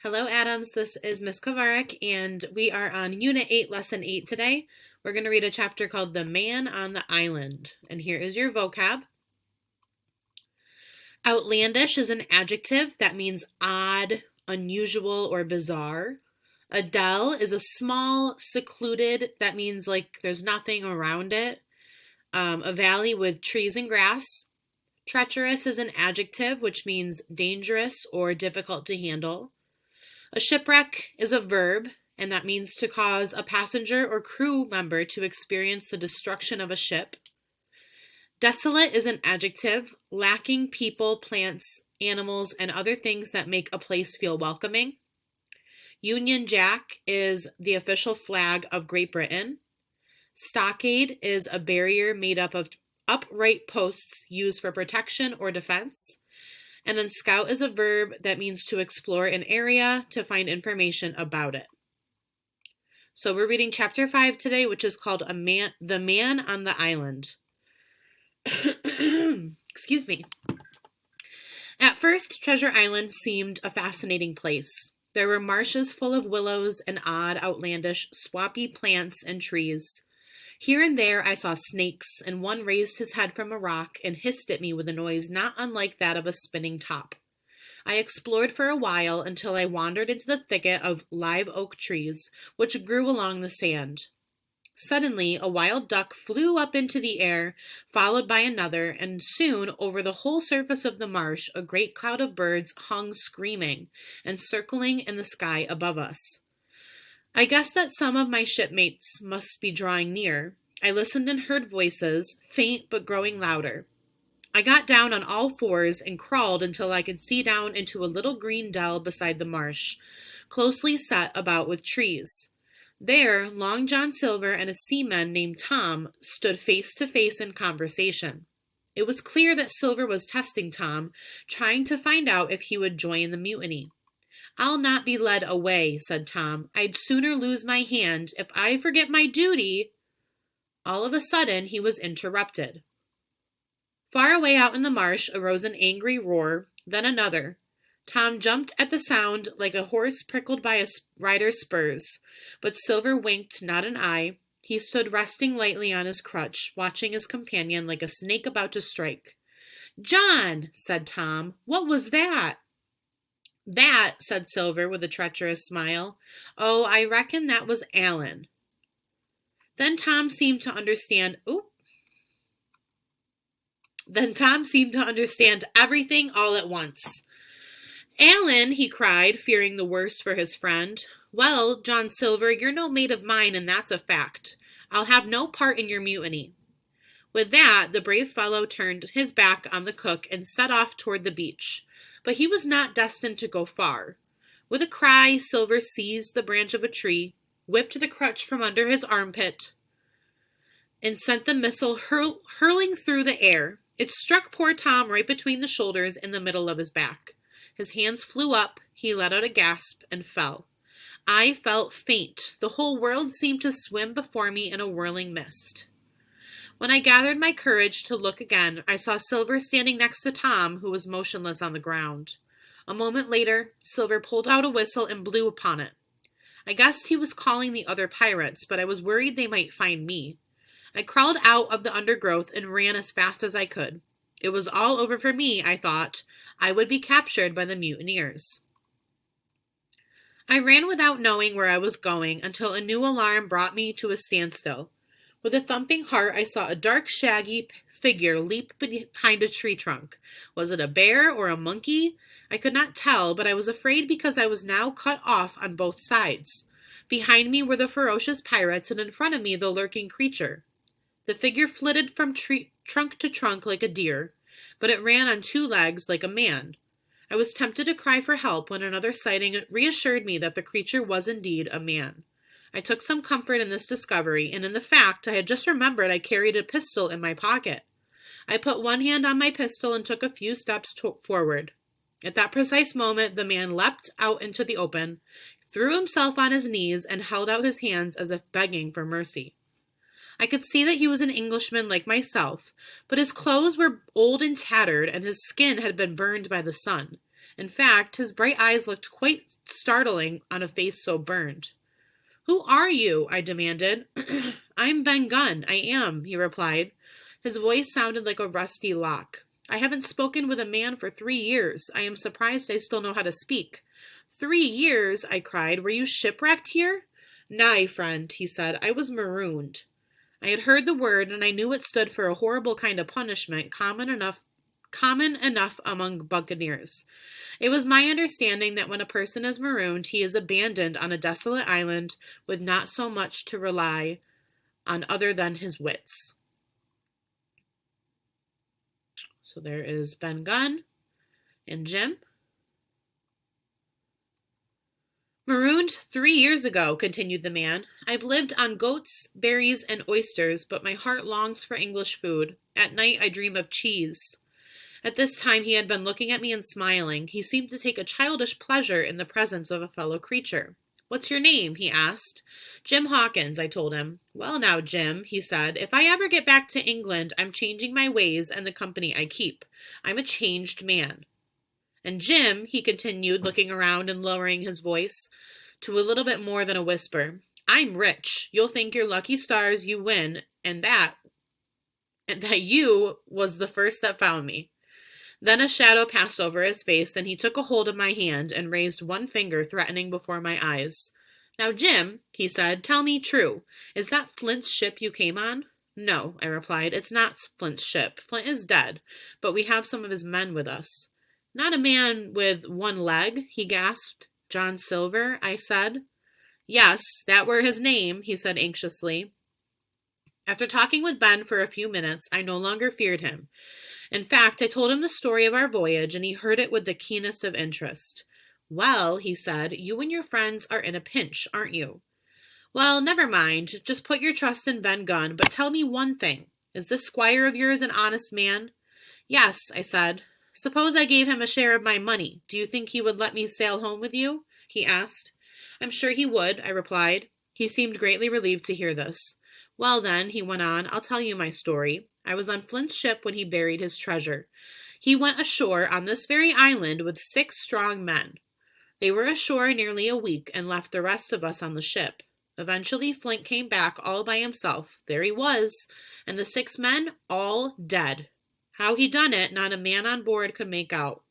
Hello, Adams. This is Miss Kovarik, and we are on Unit 8, Lesson 8 today. We're going to read a chapter called The Man on the Island. And here is your vocab. Outlandish is an adjective that means odd, unusual, or bizarre. A dell is a small, secluded, that means like there's nothing around it. A valley with trees and grass. Treacherous is an adjective, which means dangerous or difficult to handle. A shipwreck is a verb, and that means to cause a passenger or crew member to experience the destruction of a ship. Desolate is an adjective, lacking people, plants, animals, and other things that make a place feel welcoming. Union Jack is the official flag of Great Britain. Stockade is a barrier made up of upright posts used for protection or defense. And then scout is a verb that means to explore an area to find information about it. So we're reading chapter 5 today, which is called The Man on the Island. Excuse me. At first, Treasure Island seemed a fascinating place. There were marshes full of willows and odd, outlandish, swampy plants and trees. Here and there I saw snakes, and one raised his head from a rock and hissed at me with a noise not unlike that of a spinning top. I explored for a while until I wandered into the thicket of live oak trees, which grew along the sand. Suddenly, a wild duck flew up into the air, followed by another, and soon, over the whole surface of the marsh, a great cloud of birds hung screaming and circling in the sky above us. I guessed that some of my shipmates must be drawing near. I listened and heard voices, faint but growing louder. I got down on all fours and crawled until I could see down into a little green dell beside the marsh, closely set about with trees. There, Long John Silver and a seaman named Tom stood face to face in conversation. It was clear that Silver was testing Tom, trying to find out if he would join the mutiny. "I'll not be led away," said Tom. "I'd sooner lose my hand if I forget my duty." All of a sudden, he was interrupted. Far away out in the marsh arose an angry roar, then another. Tom jumped at the sound like a horse prickled by a rider's spurs, but Silver winked not an eye. He stood resting lightly on his crutch, watching his companion like a snake about to strike. "John," said Tom, "what was that?" "That," said Silver with a treacherous smile. "Oh, I reckon that was Alan." Then Tom seemed to understand everything all at once. "Alan," he cried, fearing the worst for his friend. "Well, John Silver, you're no mate of mine, and that's a fact. I'll have no part in your mutiny." With that, the brave fellow turned his back on the cook and set off toward the beach. But he was not destined to go far. With a cry, Silver seized the branch of a tree, whipped the crutch from under his armpit, and sent the missile hurling through the air. It struck poor Tom right between the shoulders in the middle of his back. His hands flew up, he let out a gasp, and fell. I felt faint. The whole world seemed to swim before me in a whirling mist. When I gathered my courage to look again, I saw Silver standing next to Tom, who was motionless on the ground. A moment later, Silver pulled out a whistle and blew upon it. I guessed he was calling the other pirates, but I was worried they might find me. I crawled out of the undergrowth and ran as fast as I could. It was all over for me, I thought. I would be captured by the mutineers. I ran without knowing where I was going until a new alarm brought me to a standstill. With a thumping heart, I saw a dark, shaggy figure leap behind a tree trunk. Was it a bear or a monkey? I could not tell, but I was afraid because I was now cut off on both sides. Behind me were the ferocious pirates, and in front of me the lurking creature. The figure flitted from trunk to trunk like a deer, but it ran on two legs like a man. I was tempted to cry for help when another sighting reassured me that the creature was indeed a man. I took some comfort in this discovery, and in the fact I had just remembered I carried a pistol in my pocket. I put one hand on my pistol and took a few steps forward. At that precise moment, the man leapt out into the open, threw himself on his knees, and held out his hands as if begging for mercy. I could see that he was an Englishman like myself, but his clothes were old and tattered, and his skin had been burned by the sun. In fact, his bright eyes looked quite startling on a face so burned. "Who are you?" I demanded. "I'm Ben Gunn, I am," he replied. His voice sounded like a rusty lock. "I haven't spoken with a man for 3 years. I am surprised I still know how to speak." 3 years? I cried. "Were you shipwrecked here?" "Nay, friend," he said. "I was marooned." I had heard the word, and I knew it stood for a horrible kind of punishment common enough among buccaneers. It was my understanding that when a person is marooned, he is abandoned on a desolate island with not so much to rely on other than his wits. So there is Ben Gunn and Jim. "Marooned 3 years ago," continued the man. "I've lived on goats, berries, and oysters, but my heart longs for English food. At night I dream of cheese." At this time he had been looking at me and smiling. He seemed to take a childish pleasure in the presence of a fellow creature. "What's your name?" he asked. "Jim Hawkins," I told him. "Well now, Jim," he said, "if I ever get back to England, I'm changing my ways and the company I keep. I'm a changed man. And Jim," he continued, looking around and lowering his voice to a little bit more than a whisper, "I'm rich. You'll think your lucky stars you win, and that you was the first that found me." Then a shadow passed over his face, and he took a hold of my hand and raised one finger threatening before my eyes. "Now, Jim," he said, "tell me true. Is that Flint's ship you came on?" "No," I replied, "it's not Flint's ship. Flint is dead, but we have some of his men with us." "Not a man with one leg?" he gasped. "John Silver," I said. "Yes, that were his name," he said anxiously. After talking with Ben for a few minutes, I no longer feared him. In fact, I told him the story of our voyage, and he heard it with the keenest of interest. "Well," he said, "you and your friends are in a pinch, aren't you?" "Well, never mind. Just put your trust in Ben Gunn, but tell me one thing. Is this squire of yours an honest man?" "Yes," I said. "Suppose I gave him a share of my money. Do you think he would let me sail home with you?" he asked. "I'm sure he would," I replied. He seemed greatly relieved to hear this. "Well, then," he went on, "I'll tell you my story. I was on Flint's ship when he buried his treasure. He went ashore on this very island with 6 strong men. They were ashore nearly a week and left the rest of us on the ship. Eventually, Flint came back all by himself. There he was, and the 6 men all dead. How he done it, not a man on board could make out.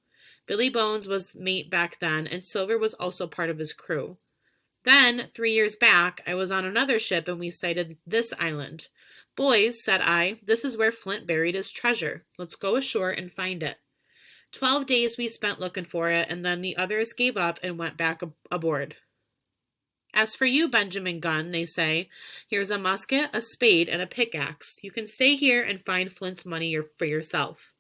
Billy Bones was mate back then, and Silver was also part of his crew. Then, 3 years back, I was on another ship and we sighted this island. 'Boys,' said I, 'this is where Flint buried his treasure. Let's go ashore and find it.' 12 days we spent looking for it, and then the others gave up and went back aboard. As for you, Benjamin Gunn, they say, here's a musket, a spade, and a pickaxe. You can stay here and find Flint's money for yourself."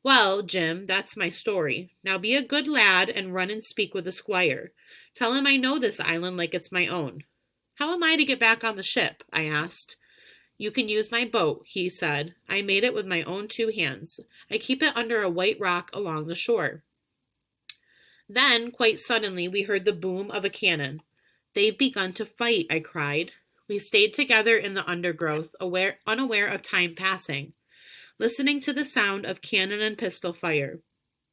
"Well, Jim, that's my story. Now be a good lad and run and speak with the squire. Tell him I know this island like it's my own." "How am I to get back on the ship?" I asked. "You can use my boat," he said. "I made it with my own 2 hands. I keep it under a white rock along the shore." Then, quite suddenly, we heard the boom of a cannon. "They've begun to fight," I cried. We stayed together in the undergrowth, unaware of time passing, listening to the sound of cannon and pistol fire.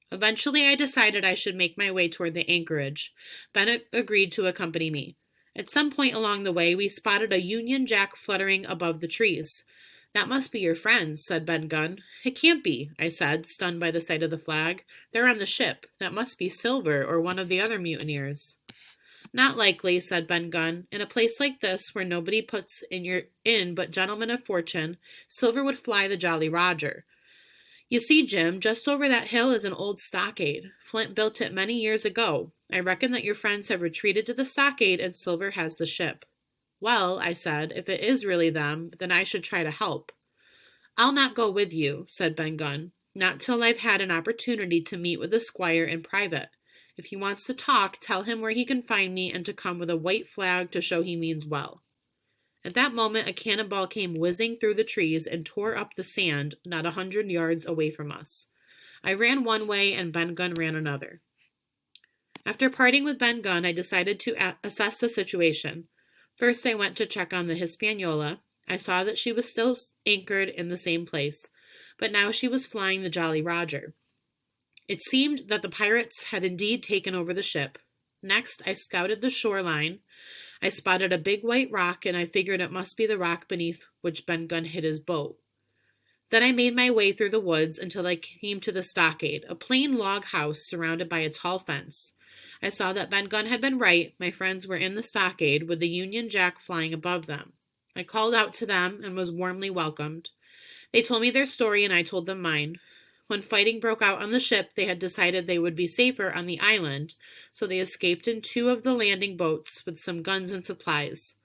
Eventually, I decided I should make my way toward the anchorage. Ben agreed to accompany me. At some point along the way, we spotted a Union Jack fluttering above the trees. "That must be your friends," said Ben Gunn. "It can't be," I said, stunned by the sight of the flag. "They're on the ship. That must be Silver or one of the other mutineers." "Not likely," said Ben Gunn. "In a place like this, where nobody puts in but gentlemen of fortune, Silver would fly the Jolly Roger. You see, Jim, just over that hill is an old stockade. Flint built it many years ago. I reckon that your friends have retreated to the stockade and Silver has the ship." "Well," I said, "if it is really them, then I should try to help." "I'll not go with you," said Ben Gunn, "not till I've had an opportunity to meet with the squire in private. If he wants to talk, tell him where he can find me and to come with a white flag to show he means well." At that moment, a cannonball came whizzing through the trees and tore up the sand not 100 yards away from us. I ran one way and Ben Gunn ran another. After parting with Ben Gunn, I decided to assess the situation. First, I went to check on the Hispaniola. I saw that she was still anchored in the same place, but now she was flying the Jolly Roger. It seemed that the pirates had indeed taken over the ship. Next, I scouted the shoreline. I spotted a big white rock, and I figured it must be the rock beneath which Ben Gunn hid his boat. Then I made my way through the woods until I came to the stockade, a plain log house surrounded by a tall fence. I saw that Ben Gunn had been right. My friends were in the stockade with the Union Jack flying above them. I called out to them and was warmly welcomed. They told me their story and I told them mine. When fighting broke out on the ship, they had decided they would be safer on the island, so they escaped in 2 of the landing boats with some guns and supplies.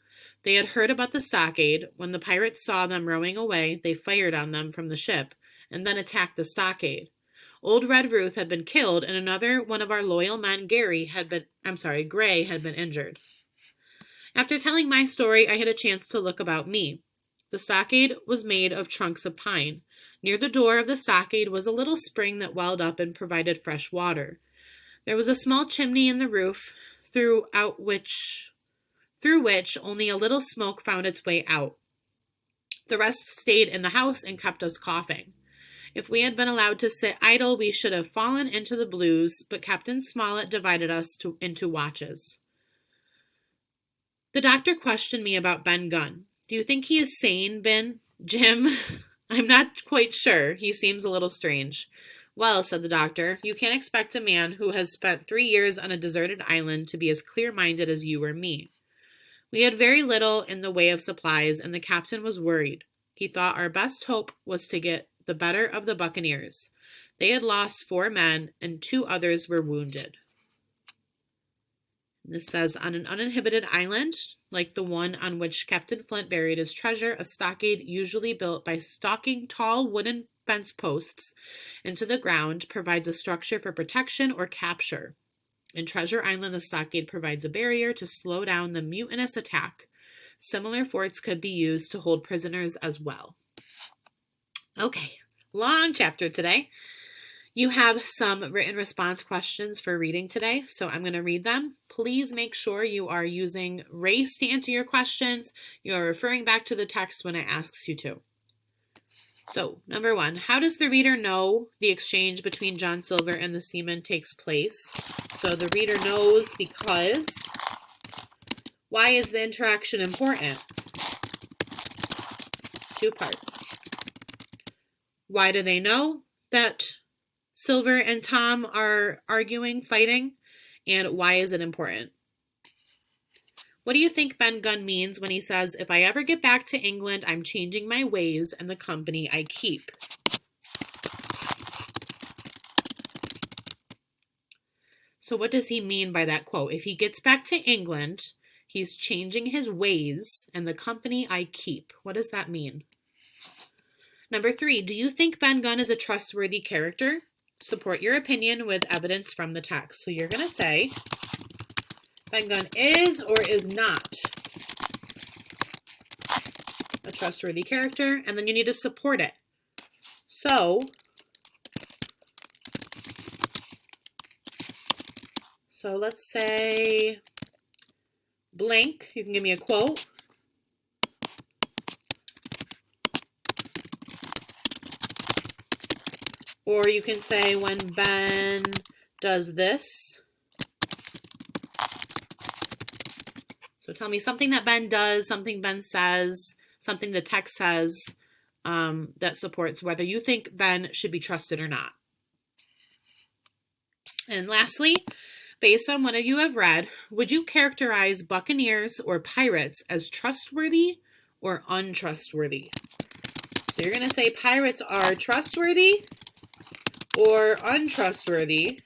They had heard about the stockade. When the pirates saw them rowing away, they fired on them from the ship and then attacked the stockade. Old Red Ruth had been killed, and another one of our loyal men, Gray, had been injured. After telling my story, I had a chance to look about me. The stockade was made of trunks of pine. Near the door of the stockade was a little spring that welled up and provided fresh water. There was a small chimney in the roof, through which only a little smoke found its way out. The rest stayed in the house and kept us coughing. If we had been allowed to sit idle, we should have fallen into the blues, but Captain Smollett divided us into watches. The doctor questioned me about Ben Gunn. Do you think he is sane, Ben? Jim? I'm not quite sure. He seems a little strange. Well, said the doctor, you can't expect a man who has spent 3 years on a deserted island to be as clear-minded as you or me. We had very little in the way of supplies, and the captain was worried. He thought our best hope was to get the better of the buccaneers. They had lost 4 men, and 2 others were wounded. This says, on an uninhabited island, like the one on which Captain Flint buried his treasure, a stockade usually built by stalking tall wooden fence posts into the ground provides a structure for protection or capture. In Treasure Island, the stockade provides a barrier to slow down the mutinous attack. Similar forts could be used to hold prisoners as well. Okay, long chapter today. You have some written response questions for reading today, so I'm going to read them. Please make sure you are using race to answer your questions. You are referring back to the text when it asks you to. So, number 1, how does the reader know the exchange between John Silver and the seaman takes place? So the reader knows because. Why is the interaction important? 2 parts. Why do they know that Silver and Tom are arguing, fighting, and why is it important? What do you think Ben Gunn means when he says, if I ever get back to England, I'm changing my ways and the company I keep? So what does he mean by that quote? If he gets back to England, he's changing his ways and the company I keep. What does that mean? Number 3, do you think Ben Gunn is a trustworthy character? Support your opinion with evidence from the text. So you're going to say, Ben Gunn is or is not a trustworthy character, and then you need to support it. So let's say blank. You can give me a quote. Or you can say, when Ben does this. So tell me something that Ben does, something Ben says, something the text says that supports whether you think Ben should be trusted or not. And lastly, based on what you have read, would you characterize buccaneers or pirates as trustworthy or untrustworthy? So you're going to say pirates are trustworthy or untrustworthy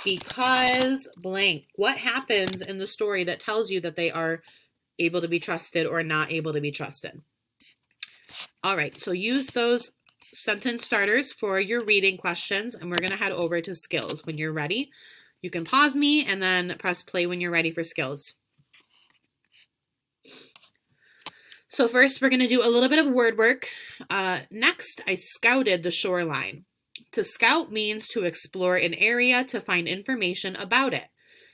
because blank. What happens in the story that tells you that they are able to be trusted or not able to be trusted? All right, so use those sentence starters for your reading questions, and we're going to head over to skills. When you're ready, you can pause me and then press play when you're ready for skills. So first, we're going to do a little bit of word work. Next, I scouted the shoreline. To scout means to explore an area to find information about it.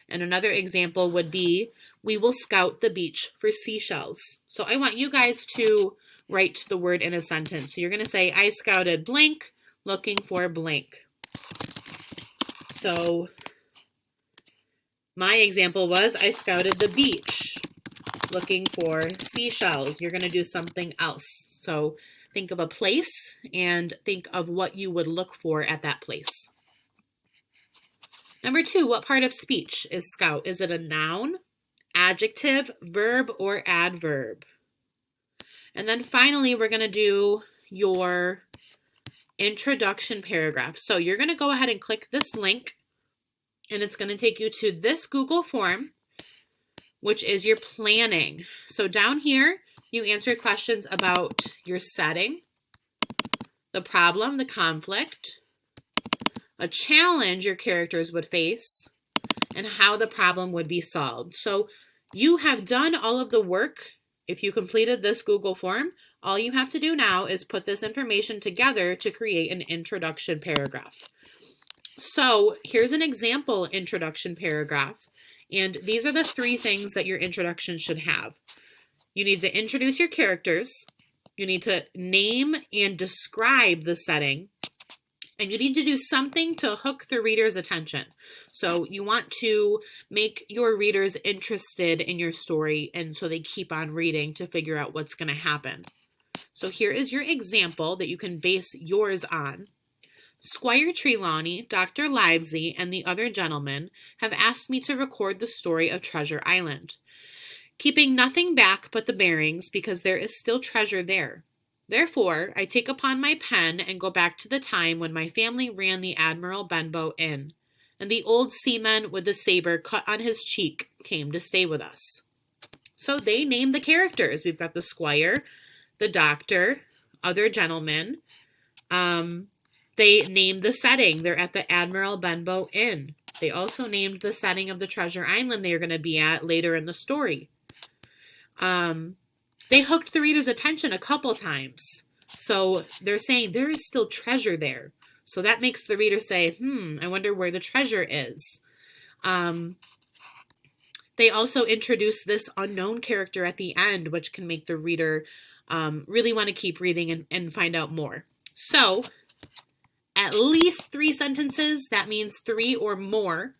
And another example would be, we will scout the beach for seashells. So I want you guys to write the word in a sentence. So you're going to say, I scouted blank, looking for blank. So my example was, I scouted the beach, looking for seashells. You're going to do something else. So think of a place and think of what you would look for at that place. Number 2, what part of speech is scout? Is it a noun, adjective, verb, or adverb? And then finally, we're going to do your introduction paragraph. So you're going to go ahead and click this link, and it's going to take you to this Google form, which is your planning. So down here, you answer questions about your setting, the problem, the conflict, a challenge your characters would face, and how the problem would be solved. So you have done all of the work. If you completed this Google form, all you have to do now is put this information together to create an introduction paragraph. So here's an example introduction paragraph. And these are the 3 things that your introduction should have. You need to introduce your characters. You need to name and describe the setting. And you need to do something to hook the reader's attention. So you want to make your readers interested in your story, and so they keep on reading to figure out what's going to happen. So here is your example that you can base yours on. Squire Trelawney, Dr. Livesey, and the other gentlemen have asked me to record the story of Treasure Island, keeping nothing back but the bearings because there is still treasure there. Therefore, I take upon my pen and go back to the time when my family ran the Admiral Benbow Inn, and the old seaman with the saber cut on his cheek came to stay with us. So they named the characters. We've got the squire, the doctor, other gentlemen. They named the setting. They're at the Admiral Benbow Inn. They also named the setting of the Treasure Island they're going to be at later in the story. They hooked the reader's attention a couple times. So they're saying there is still treasure there. So that makes the reader say, I wonder where the treasure is. They also introduce this unknown character at the end, which can make the reader really want to keep reading and find out more. So at least 3 sentences, that means 3 or more.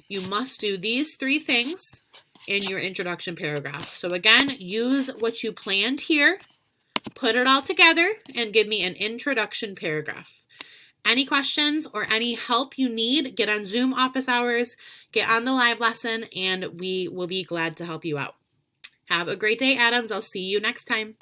You must do these 3 things in your introduction paragraph. So again, use what you planned here, put it all together, and give me an introduction paragraph. Any questions or any help you need, get on Zoom office hours, get on the live lesson, and we will be glad to help you out. Have a great day, Adams. I'll see you next time.